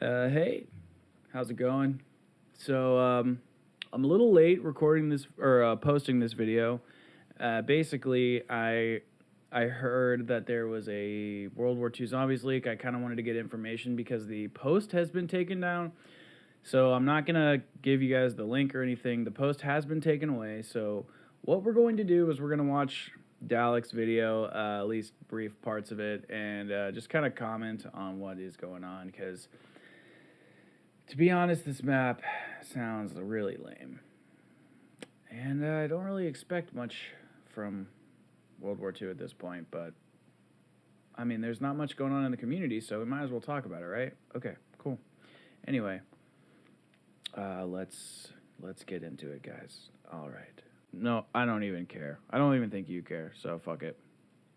Hey, how's it going? I'm a little late recording this or posting this video. Basically, I heard that there was a World War II zombies leak. I kind of wanted to get information because the post has been taken down. So I'm not gonna give you guys the link or anything. The post has been taken away. So what we're going to do is we're gonna watch Dalek's video, at least brief parts of it, and just kind of comment on what is going on because. To be honest, this map sounds really lame. And I don't really expect much from World War II at this point, but I mean, there's not much going on in the community, so we might as well talk about it, right? Okay, cool. Anyway, let's get into it, guys. All right. No, I don't even care. I don't even think you care, so fuck it.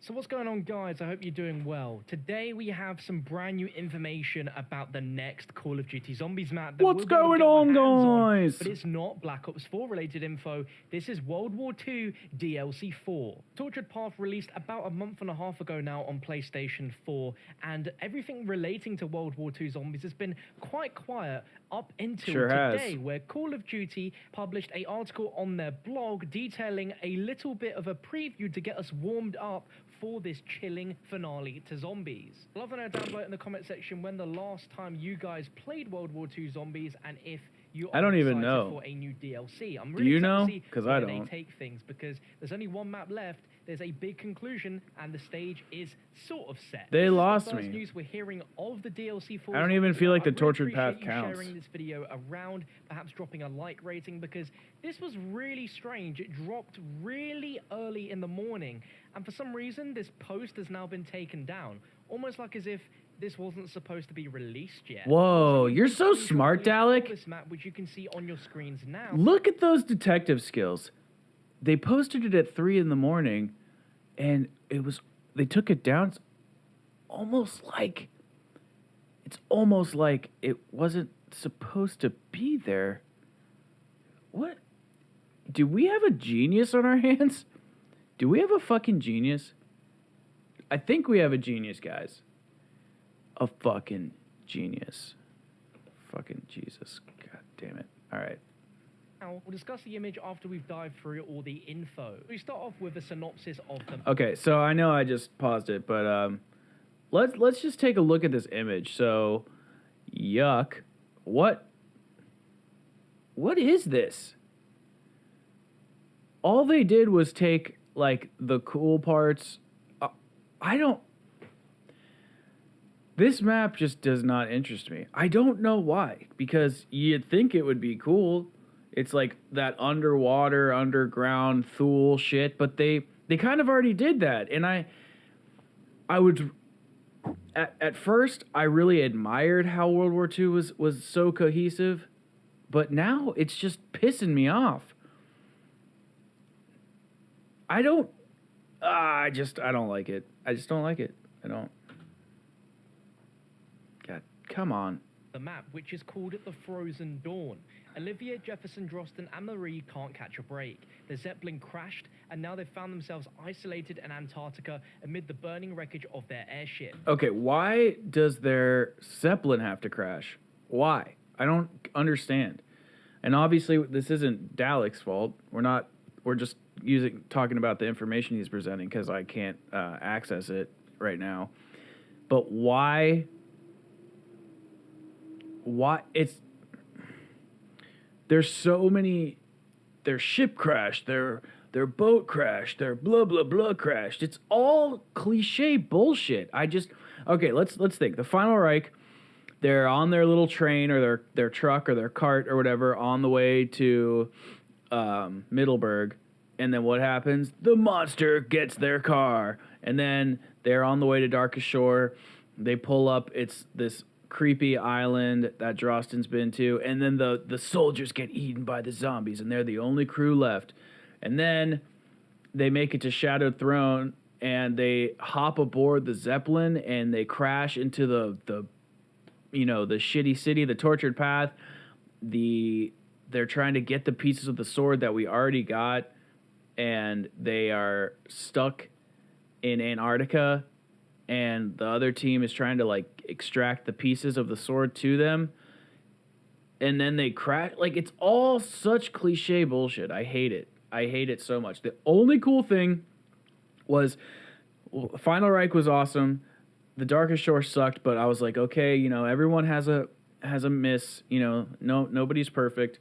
So what's going on, guys? I hope you're doing well. Today we have some brand new information about the next Call of Duty Zombies map. What's going on, guys? But it's not Black Ops 4 related info. This is World War II DLC 4. Tortured Path released about a month and a half ago now on PlayStation 4, and everything relating to World War II Zombies has been quite quiet up until today, where Call of Duty published an article on their blog detailing a little bit of a preview to get us warmed up for this chilling finale to Zombies. Love to know down below in the comment section when the last time you guys played World War II Zombies and if you are excited for a new DLC. I'm really excited to see where they take things because there's only one map left. There's a big conclusion and the stage is sort of set. They lost me. News we're hearing of the DLC for. I don't even feel like the Tortured Path counts. Sharing this video around, perhaps dropping a like rating because this was really strange. It dropped really early in the morning, and for some reason this post has now been taken down, almost like as if this wasn't supposed to be released yet. Whoa, you're so smart, Dalek. This map, which you can see on your screens now. Look at those detective skills. They posted it at 3 in the morning, and they took it down. It's almost like it wasn't supposed to be there. What? Do we have a genius on our hands? Do we have a fucking genius? I think we have a genius, guys. A fucking genius. Fucking Jesus. God damn it. All right. Now, we'll discuss the image after we've dived through all the info. We start off with a synopsis of the... Okay, so I know I just paused it, but let's just take a look at this image. So, yuck. What is this? All they did was take, like, the cool parts. This map just does not interest me. I don't know why, because you'd think it would be cool. It's like that underwater, underground Thule shit, but they kind of already did that. And I would, at first, I really admired how World War II was so cohesive, but now it's just pissing me off. I don't like it. I just don't like it. I don't. God, come on. The map, which is called The Frozen Dawn. Olivia, Jefferson, Droston, and Marie can't catch a break. The Zeppelin crashed, and now they've found themselves isolated in Antarctica amid the burning wreckage of their airship. Okay, why does their Zeppelin have to crash? Why? I don't understand. And obviously, this isn't Dalek's fault. We're just talking about the information he's presenting because I can't access it right now. But why? There's so many. Their ship crashed. Their boat crashed. Their blah blah blah crashed. It's all cliche bullshit. Okay. Let's think. The Final Reich. They're on their little train or their truck or their cart or whatever on the way to Middleburg, and then what happens? The monster gets their car, and then they're on the way to Darkest Shore. They pull up. It's this creepy island that Droston's been to, and then the soldiers get eaten by the zombies, and they're the only crew left. And then they make it to Shadowed Throne, and they hop aboard the Zeppelin, and they crash into the shitty city, the Tortured Path. They're trying to get the pieces of the sword that we already got, and they are stuck in Antarctica. and the other team is trying to like extract the pieces of the sword to them, and then they crash. Like, it's all such cliche bullshit. I hate it. I hate it so much. The only cool thing was Final Reich was awesome. The Darkest Shore sucked, but I was like, okay, you know, everyone has a miss. You know, nobody's perfect.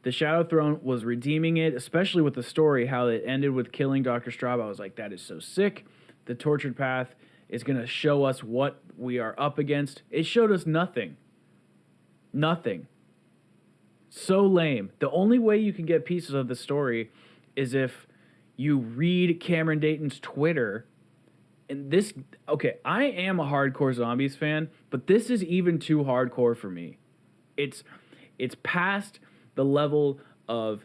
The Shadow Throne was redeeming it, especially with the story, how it ended with killing Dr. Straub. I was like, that is so sick. The Tortured Path is going to show us what we are up against. It showed us nothing. Nothing. So lame. The only way you can get pieces of the story is if you read Cameron Dayton's Twitter. And this, okay, I am a hardcore Zombies fan, but this is even too hardcore for me. It's past the level of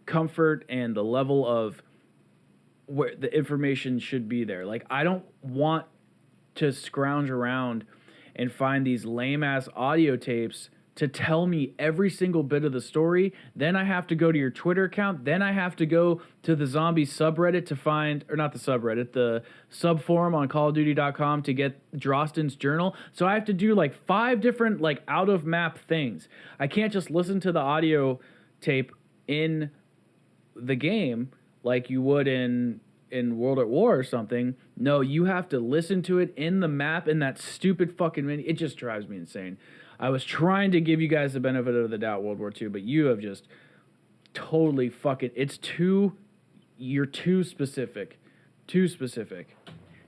comfort and the level of where the information should be there. Like, I don't want to scrounge around and find these lame-ass audio tapes to tell me every single bit of the story. Then I have to go to your Twitter account. Then I have to go to the zombie subreddit to find, or not the subreddit, the subforum on callofduty.com to get Drostan's journal. So I have to do like 5 different like out-of-map things. I can't just listen to the audio tape in the game like you would in World at War or something. No, you have to listen to it in the map in that stupid fucking menu. It just drives me insane. I was trying to give you guys the benefit of the doubt, World War II, but you have just totally fucking... You're too specific. Too specific.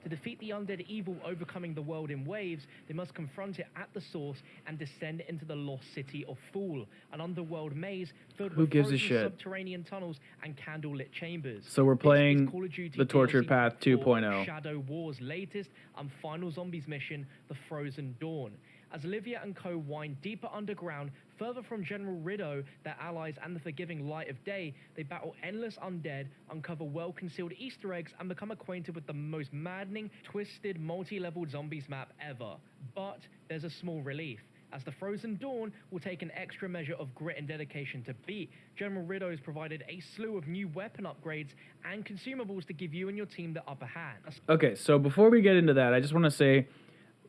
To defeat the undead evil overcoming the world in waves, they must confront it at the source and descend into the lost city of Fool, an underworld maze filled with frozen subterranean tunnels and candlelit chambers. So we're playing the Tortured Path 2.0. Shadow War's latest and final zombies mission, the Frozen Dawn. As Olivia and co. wind deeper underground, further from General Rideau, their allies, and the forgiving light of day, they battle endless undead, uncover well-concealed Easter eggs, and become acquainted with the most maddening, twisted, multi-leveled zombies map ever. But there's a small relief, as the Frozen Dawn will take an extra measure of grit and dedication to beat. General Rideau has provided a slew of new weapon upgrades and consumables to give you and your team the upper hand. Okay, so before we get into that, I just want to say,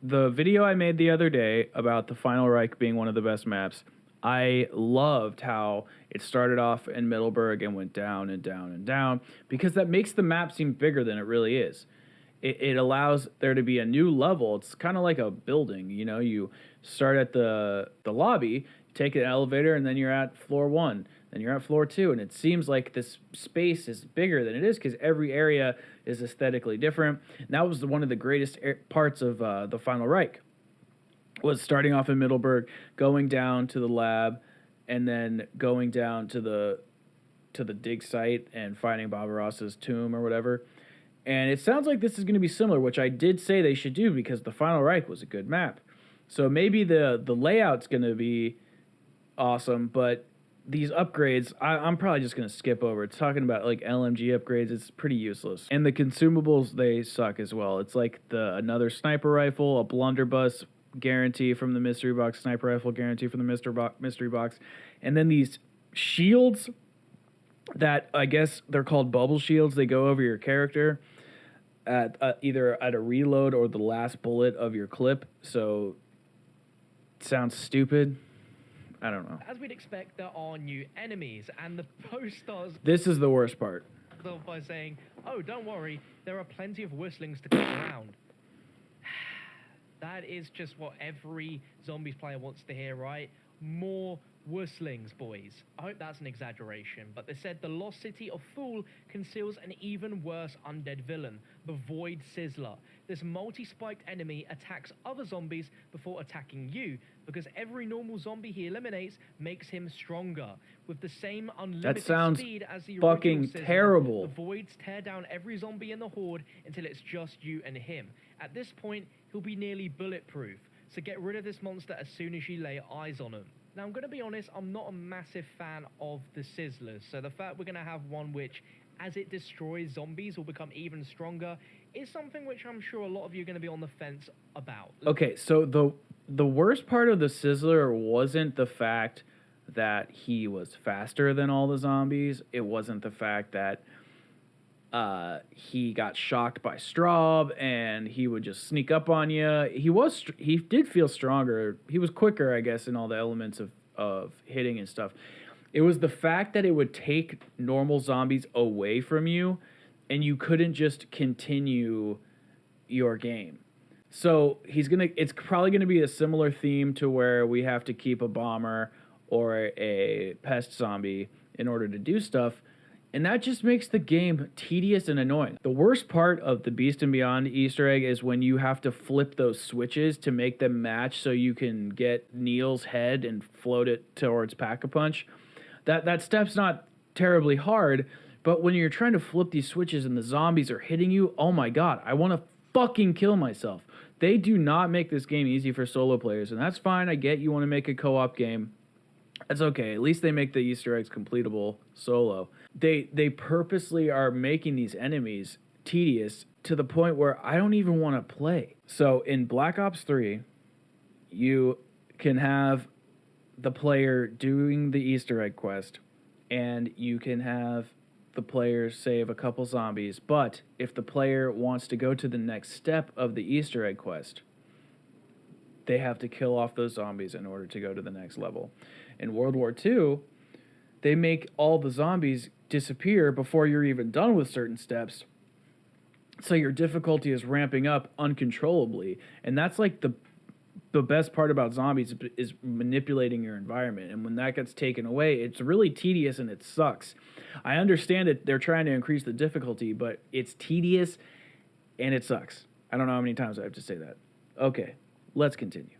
the video I made the other day about the Final Reich being one of the best maps, I loved how it started off in Middleburg and went down and down and down, because that makes the map seem bigger than it really is. It allows there to be a new level. It's kind of like a building, you know, you start at the lobby, take an elevator, and then you're at floor 1, then you're at floor 2, and it seems like this space is bigger than it is because every area is aesthetically different. And that was one of the greatest parts of the Final Reich, was starting off in Middleburg, going down to the lab, and then going down to the dig site and finding Barbarossa's tomb or whatever. And it sounds like this is going to be similar, which I did say they should do because the Final Reich was a good map. So maybe the layout's going to be awesome, but these upgrades, I'm probably just going to skip over. It's talking about like LMG upgrades. It's pretty useless. And the consumables, they suck as well. It's like another sniper rifle, a blunderbuss guarantee from the mystery box, sniper rifle guarantee from the mystery box. And then these shields that I guess they're called bubble shields. They go over your character at either at a reload or the last bullet of your clip. So it sounds stupid. I don't know. As we'd expect, there are new enemies, and the post stars... This is the worst part. ...by saying, oh, don't worry, there are plenty of whistlings to come around. That is just what every Zombies player wants to hear, right? More whistlings, boys. I hope that's an exaggeration, but they said the lost city of Fool conceals an even worse undead villain, the Void Sizzler. This multi-spiked enemy attacks other zombies before attacking you, because every normal zombie he eliminates makes him stronger. With the same unlimited speed as the original fucking Sizzler, terrible. The Voids tear down every zombie in the horde until it's just you and him. At this point, he'll be nearly bulletproof, so get rid of this monster as soon as you lay eyes on him. Now, I'm going to be honest, I'm not a massive fan of the Sizzlers, so the fact we're going to have one which, as it destroys zombies, will become even stronger is something which I'm sure a lot of you are going to be on the fence about. Okay, so the worst part of the Sizzler wasn't the fact that he was faster than all the zombies. It wasn't the fact that he got shocked by Straub, and he would just sneak up on you. He did feel stronger. He was quicker, I guess, in all the elements of hitting and stuff. It was the fact that it would take normal zombies away from you, and you couldn't just continue your game. So it's probably gonna be a similar theme to where we have to keep a bomber or a pest zombie in order to do stuff. And that just makes the game tedious and annoying. The worst part of the Beast and Beyond Easter egg is when you have to flip those switches to make them match so you can get Neil's head and float it towards Pack-a-Punch. That step's not terribly hard, but when you're trying to flip these switches and the zombies are hitting you, oh my god, I want to fucking kill myself. They do not make this game easy for solo players, and that's fine. I get you want to make a co-op game. That's okay. At least they make the Easter eggs completable solo. They purposely are making these enemies tedious to the point where I don't even want to play. So in Black Ops 3, you can have the player doing the Easter egg quest, and you can have the player save a couple zombies. But if the player wants to go to the next step of the Easter egg quest, they have to kill off those zombies in order to go to the next level. In World War II, they make all the zombies disappear before you're even done with certain steps. So your difficulty is ramping up uncontrollably. And that's like the best part about zombies is manipulating your environment. And when that gets taken away, it's really tedious and it sucks. I understand it. They're trying to increase the difficulty, but it's tedious and it sucks. I don't know how many times I have to say that. Okay, let's continue.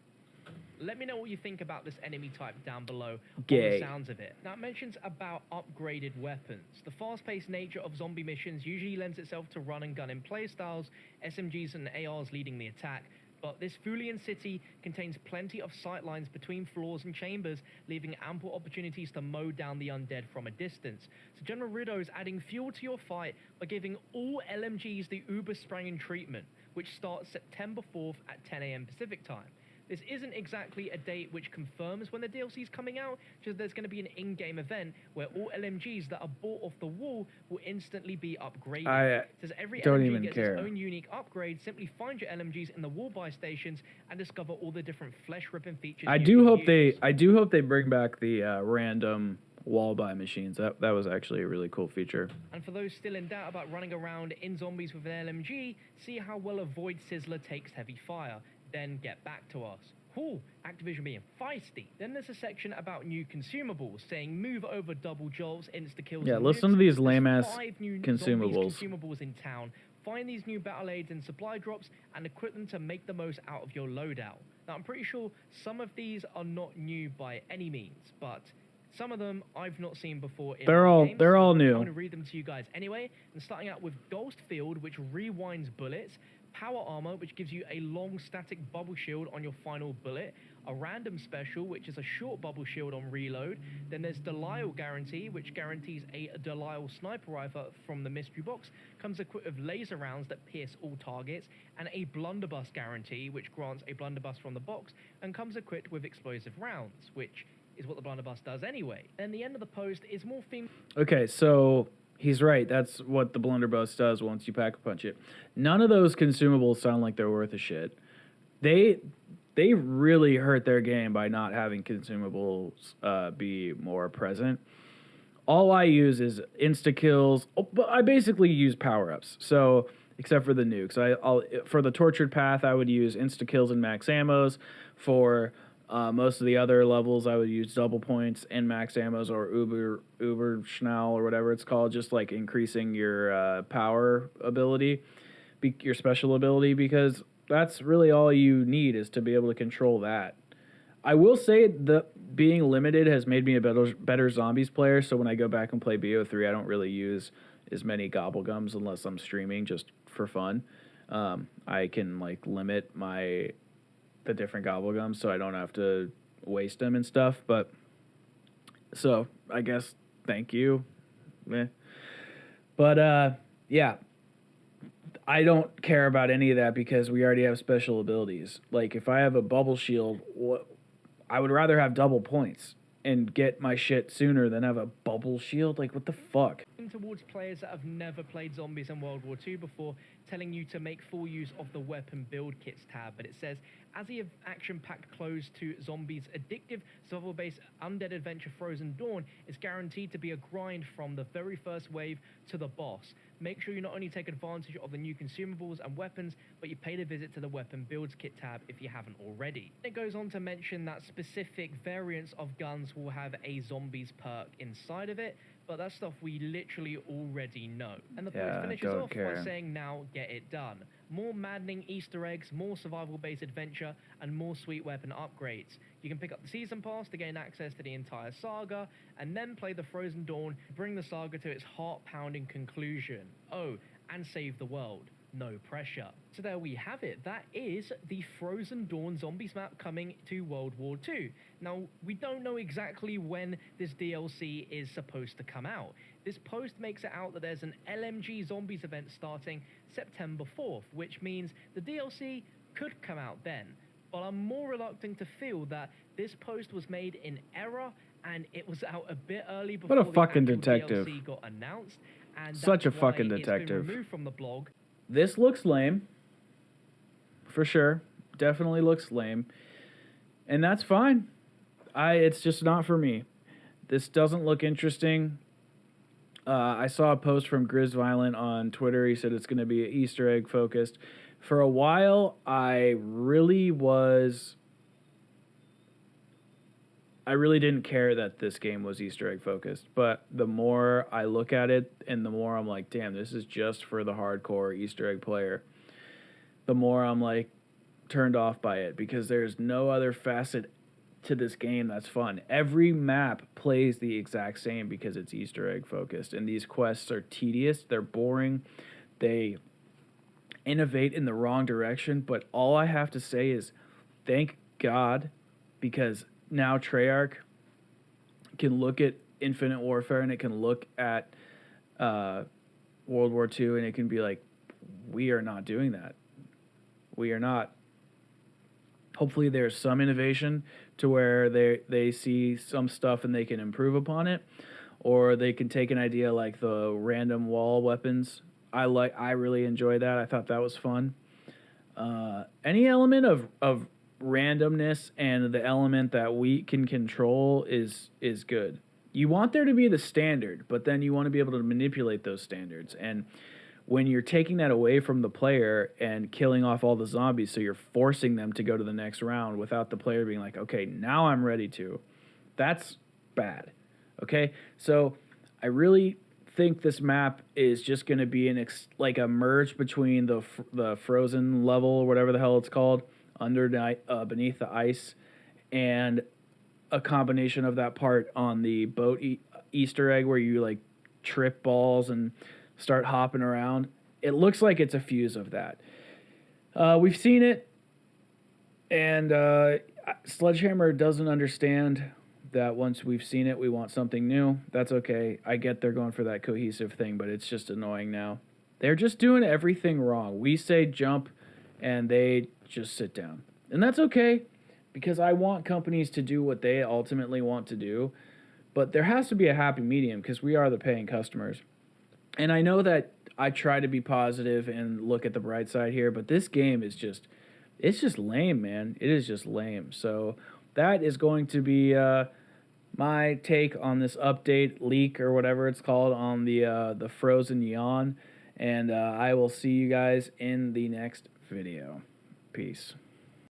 Let me know what you think about this enemy type down below. Gay. On the sounds of it. Now, it mentions about upgraded weapons. The fast-paced nature of zombie missions usually lends itself to run and gun in playstyles, SMGs and ARs leading the attack. But this Fulian city contains plenty of sightlines between floors and chambers, leaving ample opportunities to mow down the undead from a distance. So General Rideau is adding fuel to your fight by giving all LMGs the Uber Sprangen treatment, which starts September 4th at 10 a.m. Pacific time. This isn't exactly a date which confirms when the DLC is coming out, just there's going to be an in-game event where all LMGs that are bought off the wall will instantly be upgraded. It says every LMG gets its own unique upgrade. Simply find your LMGs in the wall buy stations and discover all the different flesh-ripping features. I do hope they bring back the random wall buy machines. That was actually a really cool feature. And for those still in doubt about running around in zombies with an LMG, see how well a Void Sizzler takes heavy fire. Then get back to us. Cool, Activision being feisty. Then there's a section about new consumables, saying move over double jolts, insta-kills. Yeah, and listen nukes. to these lame-ass There's 5 new consumables. Consumables in town. Find these new battle aids and supply drops and equip them to make the most out of your loadout. Now, I'm pretty sure some of these are not new by any means, but some of them I've not seen before in they're all new. I'm going to read them to you guys anyway. And starting out with Ghost Field, which rewinds bullets. Power Armor, which gives you a long static bubble shield on your final bullet. A Random Special, which is a short bubble shield on reload. Then there's Delisle Guarantee, which guarantees a Delisle sniper rifle from the mystery box. Comes equipped with laser rounds that pierce all targets. And a Blunderbuss Guarantee, which grants a blunderbuss from the box. And comes equipped with explosive rounds, which is what the blunderbuss does anyway. And the end of the post is more theme. Okay, so he's right. That's what the blunderbuss does once you pack-a-punch it. None of those consumables sound like they're worth a shit. They really hurt their game by not having consumables be more present. All I use is insta-kills. But I basically use power-ups. So, except for the nukes. I'll for the Tortured Path, I would use insta-kills and max ammos. For most of the other levels, I would use double points and max ammos or Uber Schnell or whatever it's called, just like increasing your power ability, your special ability, because that's really all you need is to be able to control that. I will say that being limited has made me a better zombies player, so when I go back and play BO3, I don't really use as many gobblegums unless I'm streaming just for fun. I can like limit the different gobblegums so I don't have to waste them and stuff, but so I guess thank you. But yeah, I don't care about any of that because we already have special abilities. Like if I have a bubble shield, I would rather have double points and get my shit sooner than have a bubble shield. Like what the fuck? aimed towards players that have never played zombies in World War II before, telling you to make full use of the weapon build kits tab. But it says, as the action-packed close to zombies' addictive survival-based undead adventure Frozen Dawn is guaranteed to be a grind from the very first wave to the boss. Make sure you not only take advantage of the new consumables and weapons, but you paid a visit to the weapon builds kit tab if you haven't already. It goes on to mention that specific variants of guns will have a zombies perk inside of it, but that's stuff we literally already know. And the post finishes off by saying, now get it done. More maddening Easter eggs, more survival-based adventure, and more sweet weapon upgrades. You can pick up the Season Pass to gain access to the entire saga, and then play the Frozen Dawn to bring the saga to its heart-pounding conclusion. Oh, and save the world. No pressure. So there we have it. That is the Frozen Dawn Zombies map coming to World War II. Now, we don't know exactly when this DLC is supposed to come out. This post makes it out that there's an LMG Zombies event starting September 4th, which means the DLC could come out then. But I'm more reluctant to feel that this post was made in error and it was out a bit early before what a fucking the detective. DLC got announced. And Such a that's why fucking it's detective. been removed from the blog. This looks lame. For sure. Definitely looks lame. And that's fine. It's just not for me. This doesn't look interesting. I saw a post from Grizz Violent on Twitter. He said it's going to be Easter egg focused. For a while, I really didn't care that this game was Easter egg focused. But the more I look at it and the more I'm like, damn, this is just for the hardcore Easter egg player. The more I'm like turned off by it because there's no other facet to this game that's fun. Every map plays the exact same because it's Easter egg focused. And these quests are tedious. They're boring. They innovate in the wrong direction. But all I have to say is thank God, because now Treyarch can look at Infinite Warfare and it can look at World War II and it can be like, we are not doing that. We are not. Hopefully there's some innovation to where they see some stuff and they can improve upon it, or they can take an idea like the random wall weapons. I really enjoy that. I thought that was fun. Any element of randomness and the element that we can control is good. You want there to be the standard, but then you want to be able to manipulate those standards. And when you're taking that away from the player and killing off all the zombies, so you're forcing them to go to the next round without the player being like, okay, now I'm ready to, that's bad. Okay, so I really think this map is just going to be like a merge between the frozen level, or whatever the hell it's called, beneath the ice, and a combination of that part on the boat Easter egg where you like trip balls and start hopping around. It looks like it's a fuse of that. We've seen it, and Sledgehammer doesn't understand that once we've seen it, we want something new. That's okay. I get they're going for that cohesive thing, but it's just annoying now. They're just doing everything wrong. We say jump, and they just sit down. And that's okay, because I want companies to do what they ultimately want to do, but there has to be a happy medium, because we are the paying customers. And I know that I try to be positive and look at the bright side here, but this game is it's just lame, man. It is just lame. So that is going to be my take on this update, leak, or whatever it's called, on the Frozen Yawn. And I will see you guys in the next video. Peace.